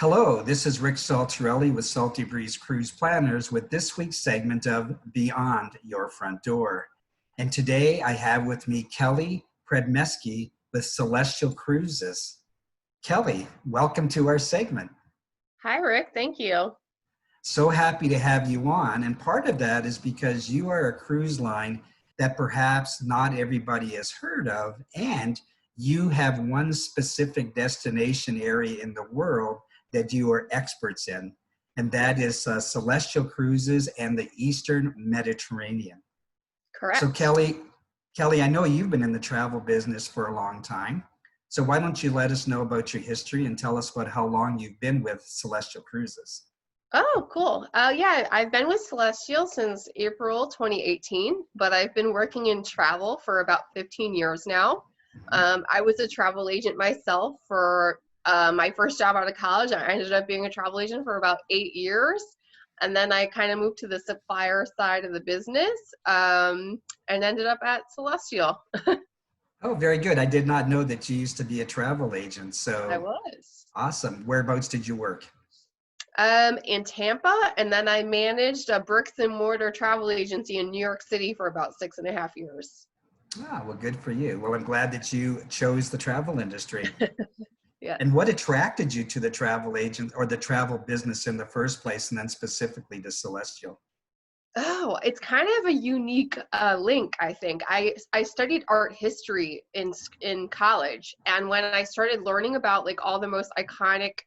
Hello, this is Rick Saltarelli with Salty Breeze Cruise Planners with this week's segment of Beyond Your Front Door. And today I have with me Kelly Predmesky with Celestyal Cruises. Kelly, welcome to our segment. Hi, Rick. Thank you. So happy to have you on. And part of that is because you are a cruise line that perhaps not everybody has heard of, and you have one specific destination area in the world that you are experts in, and that is Celestyal Cruises and the Eastern Mediterranean. Correct. So Kelly, I know you've been in the travel business for a long time. So why don't you let us know about your history and tell us about how long you've been with Celestyal Cruises? Oh, cool. Yeah, I've been with Celestyal since April 2018, but I've been working in travel for about 15 years now. I was a travel agent myself for my first job out of college. I ended up being a travel agent for about 8 years. And then I kind of moved to the supplier side of the business and ended up at Celestyal. Oh, very good. I did not know that you used to be a travel agent. So I was. awesome. Whereabouts did you work? In Tampa, and then I managed a bricks and mortar travel agency in New York City for about 6.5 years. Ah, well, good for you. Well, I'm glad that you chose the travel industry. Yeah. And what attracted you to the travel agent or the travel business in the first place, and then specifically to Celestyal? Oh, it's kind of a unique link, I think. I studied art history in college, and when I started learning about like all the most iconic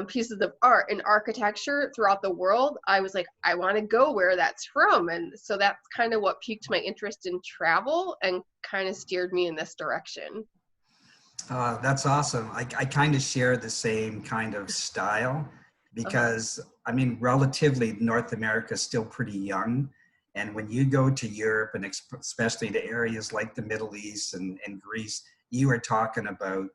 pieces of art and architecture throughout the world, I was like, I want to go where that's from. And so that's kind of what piqued my interest in travel and kind of steered me in this direction. That's awesome. I kind of share the same kind of style because, I mean, relatively North America is still pretty young. And when you go to Europe and especially to areas like the Middle East and Greece, you are talking about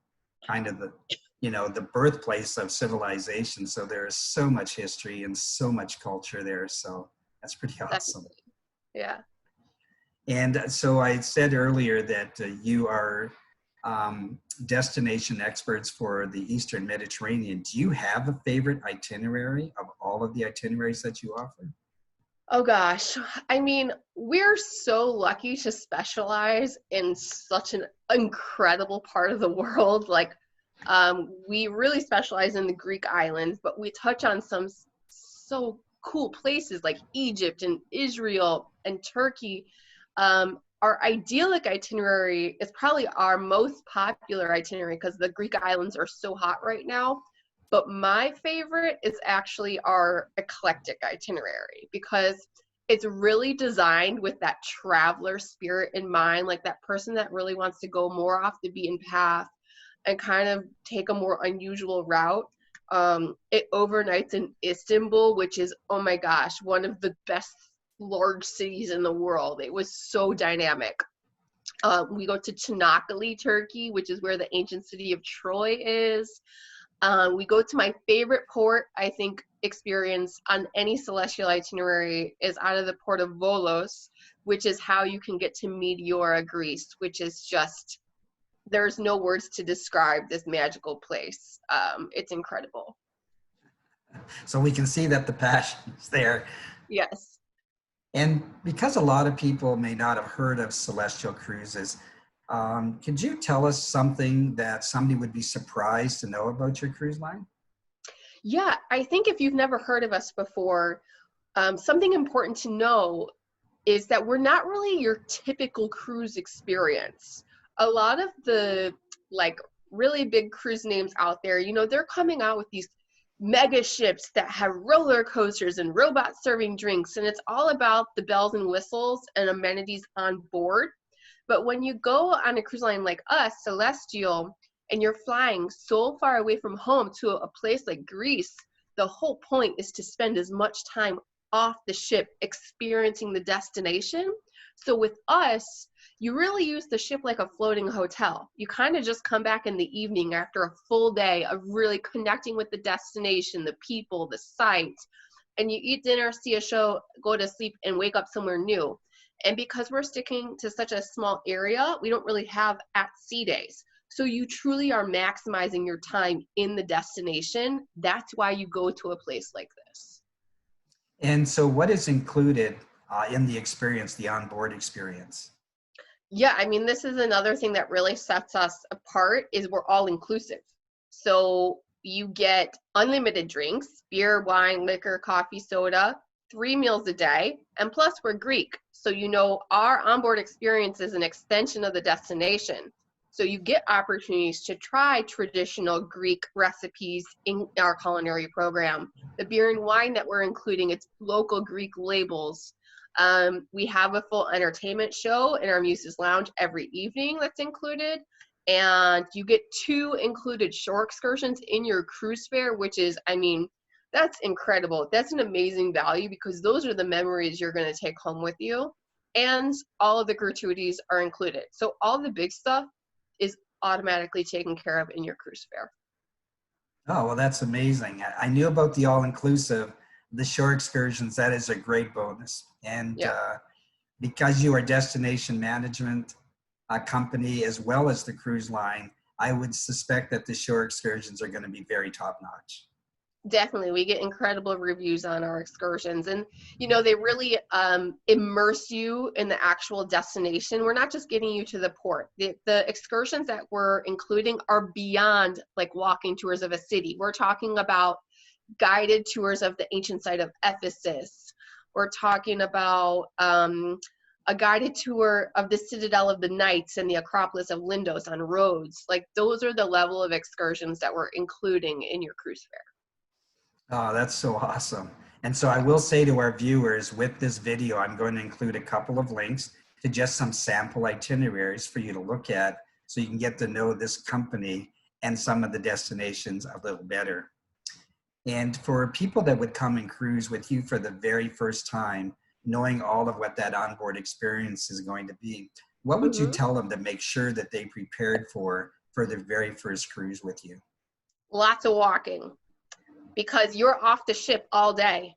kind of the birthplace of civilization. So there is so much history and so much culture there. So that's pretty awesome. Definitely. Yeah. And so I said earlier that you are destination experts for the Eastern Mediterranean. Do you have a favorite itinerary of all of the itineraries that you offer? Oh gosh. I mean, we're so lucky to specialize in such an incredible part of the world. Like, we really specialize in the Greek islands, but we touch on some so cool places like Egypt and Israel and Turkey. Our idyllic itinerary is probably our most popular itinerary because the Greek islands are so hot right now. But my favorite is actually our eclectic itinerary because it's really designed with that traveler spirit in mind, like that person that really wants to go more off the beaten path and kind of take a more unusual route. It overnights in Istanbul, which is, oh my gosh, one of the best large cities in the world. It was so dynamic. We go to Çanakkale, Turkey, which is where the ancient city of Troy is. We go to my favorite port, I think, experience on any Celestyal itinerary is out of the port of Volos, which is how you can get to Meteora, Greece, which is just, there's no words to describe this magical place. It's incredible. So we can see that the passion is there. Yes. And because a lot of people may not have heard of Celestyal Cruises, could you tell us something that somebody would be surprised to know about your cruise line? Yeah, I think if you've never heard of us before, something important to know is that we're not really your typical cruise experience. A lot of the like really big cruise names out there, they're coming out with these mega ships that have roller coasters and robots serving drinks, and it's all about the bells and whistles and amenities on board. But when you go on a cruise line like us, Celestyal, and you're flying so far away from home to a place like Greece, the whole point is to spend as much time off the ship experiencing the destination. So with us, you really use the ship like a floating hotel. You kind of just come back in the evening after a full day of really connecting with the destination, the people, the sights, and you eat dinner, see a show, go to sleep, and wake up somewhere new. And because we're sticking to such a small area, we don't really have at-sea days. So you truly are maximizing your time in the destination. That's why you go to a place like this. And so what is included in the experience, the onboard experience? Yeah, I mean, this is another thing that really sets us apart is we're all inclusive. So you get unlimited drinks, beer, wine, liquor, coffee, soda, 3 meals a day, and plus we're Greek. So our onboard experience is an extension of the destination. So you get opportunities to try traditional Greek recipes in our culinary program. The beer and wine that we're including, it's local Greek labels. We have a full entertainment show in our Muses Lounge every evening that's included. And you get 2 included shore excursions in your cruise fare, which is, I mean, that's incredible. That's an amazing value because those are the memories you're going to take home with you. And all of the gratuities are included. So all the big stuff is automatically taken care of in your cruise fare. Oh, well, that's amazing. I knew about the all-inclusive, the shore excursions. That is a great bonus. And Yeah. because you are destination management company as well as the cruise line, I would suspect that the shore excursions are going to be very top-notch. Definitely. We get incredible reviews on our excursions, and they really immerse you in the actual destination. We're not just getting you to the port. The excursions that we're including are beyond like walking tours of a city. We're talking about guided tours of the ancient site of Ephesus. We're talking about a guided tour of the Citadel of the Knights and the Acropolis of Lindos on Rhodes. Like, those are the level of excursions that we're including in your cruise fare. Oh, that's so awesome. And so I will say to our viewers, with this video, I'm going to include a couple of links to just some sample itineraries for you to look at so you can get to know this company and some of the destinations a little better. And for people that would come and cruise with you for the very first time, knowing all of what that onboard experience is going to be, what would you tell them to make sure that they prepared for their very first cruise with you? Lots of walking, because you're off the ship all day.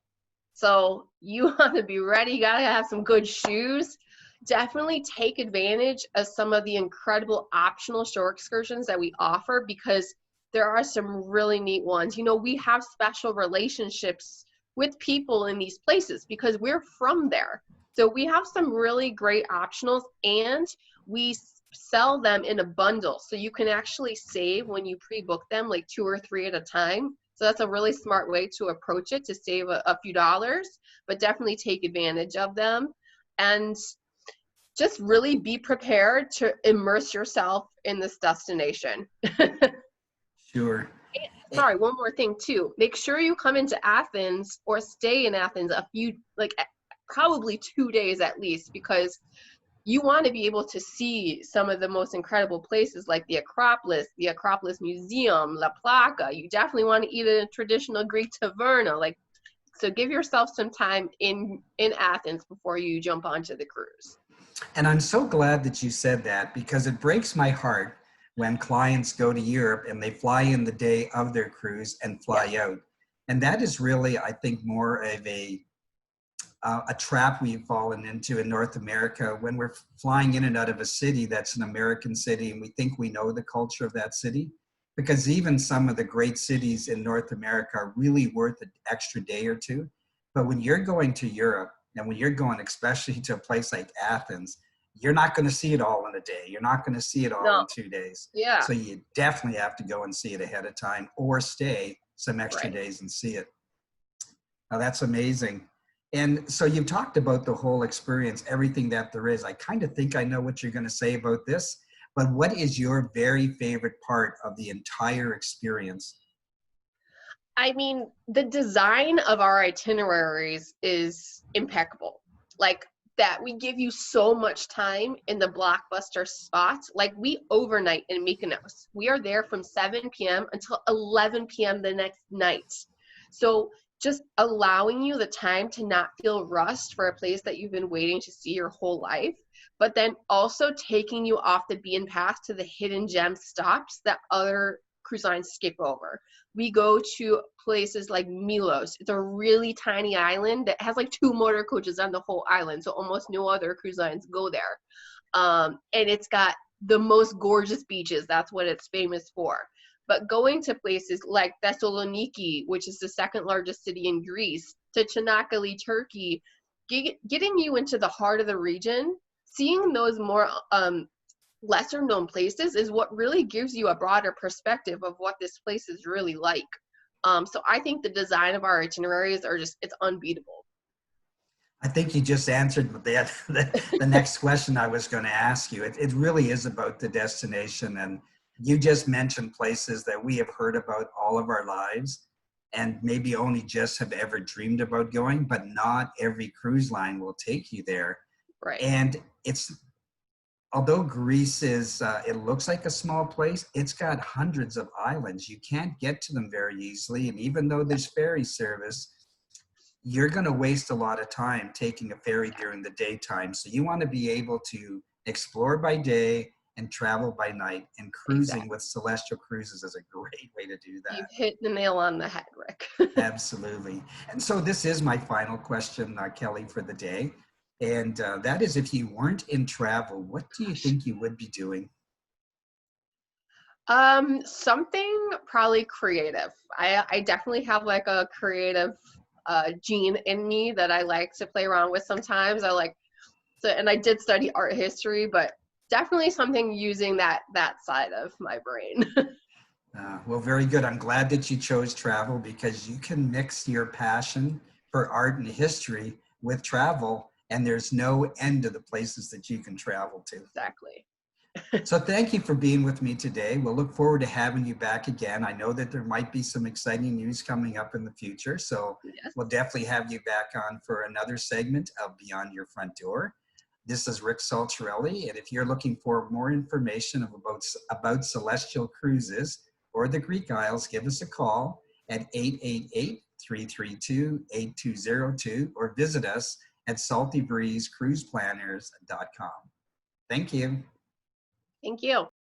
So you want to be ready. You got to have some good shoes. Definitely take advantage of some of the incredible optional shore excursions that we offer, because there are some really neat ones. We have special relationships with people in these places because we're from there. So we have some really great optionals, and we sell them in a bundle. So you can actually save when you pre-book them, like 2 or 3 at a time. So that's a really smart way to approach it, to save a few dollars, but definitely take advantage of them. And just really be prepared to immerse yourself in this destination. Sure. Sorry, one more thing too. Make sure you come into Athens or stay in Athens probably 2 days at least, because you want to be able to see some of the most incredible places like the Acropolis Museum, La Placa. You definitely want to eat a traditional Greek taverna. So give yourself some time in Athens before you jump onto the cruise. And I'm so glad that you said that, because it breaks my heart when clients go to Europe and they fly in the day of their cruise and fly out. And that is really, I think, more of a trap we've fallen into in North America when we're flying in and out of a city that's an American city and we think we know the culture of that city. Because even some of the great cities in North America are really worth an extra day or two. But when you're going to Europe, and when you're going especially to a place like Athens, you're not going to see it all in a day. You're not going to see it all in 2 days. Yeah. So you definitely have to go and see it ahead of time, or stay some extra days and see it. Now, that's amazing. And so you've talked about the whole experience, everything that there is. I kind of think I know what you're going to say about this, but what is your very favorite part of the entire experience? I mean, the design of our itineraries is impeccable. Like, that we give you so much time in the blockbuster spots. Like, we overnight in Mykonos. We are there from 7 p.m. until 11 p.m. the next night. So just allowing you the time to not feel rushed for a place that you've been waiting to see your whole life, but then also taking you off the beaten path to the hidden gem stops that other cruise lines skip over. We go to places like Milos. It's a really tiny island that has like 2 motor coaches on the whole island, so almost no other cruise lines go there. And it's got the most gorgeous beaches. That's what it's famous for. But going to places like Thessaloniki, which is the second largest city in Greece, to Çanakkale, Turkey, getting you into the heart of the region, seeing those more lesser known places is what really gives you a broader perspective of what this place is really like. So I think the design of our itineraries are just, it's unbeatable. I think you just answered the next question I was going to ask you. It really is about the destination. And you just mentioned places that we have heard about all of our lives and maybe only just have ever dreamed about going, but not every cruise line will take you there. Right. And it's, although Greece is, it looks like a small place, it's got hundreds of islands. You can't get to them very easily. And even though there's ferry service, you're going to waste a lot of time taking a ferry during the daytime. So you want to be able to explore by day and travel by night, and cruising with Celestyal Cruises is a great way to do that. You've hit the nail on the head, Rick. Absolutely. And so this is my final question, Kelly, for the day. And that is, if you weren't in travel, what do you think you would be doing? Something probably creative. I definitely have like a creative gene in me that I like to play around with sometimes. And I did study art history, but definitely something using that side of my brain. Well, very good. I'm glad that you chose travel, because you can mix your passion for art and history with travel, and there's no end to the places that you can travel to. Exactly. So thank you for being with me today. We'll look forward to having you back again. I know that there might be some exciting news coming up in the future, so Yes. we'll definitely have you back on for another segment of Beyond Your Front Door. This is Rick Saltarelli, and if you're looking for more information about Celestyal Cruises or the Greek Isles, give us a call at 888-332-8202 or visit us at saltybreezecruiseplanners.com. Thank you. Thank you.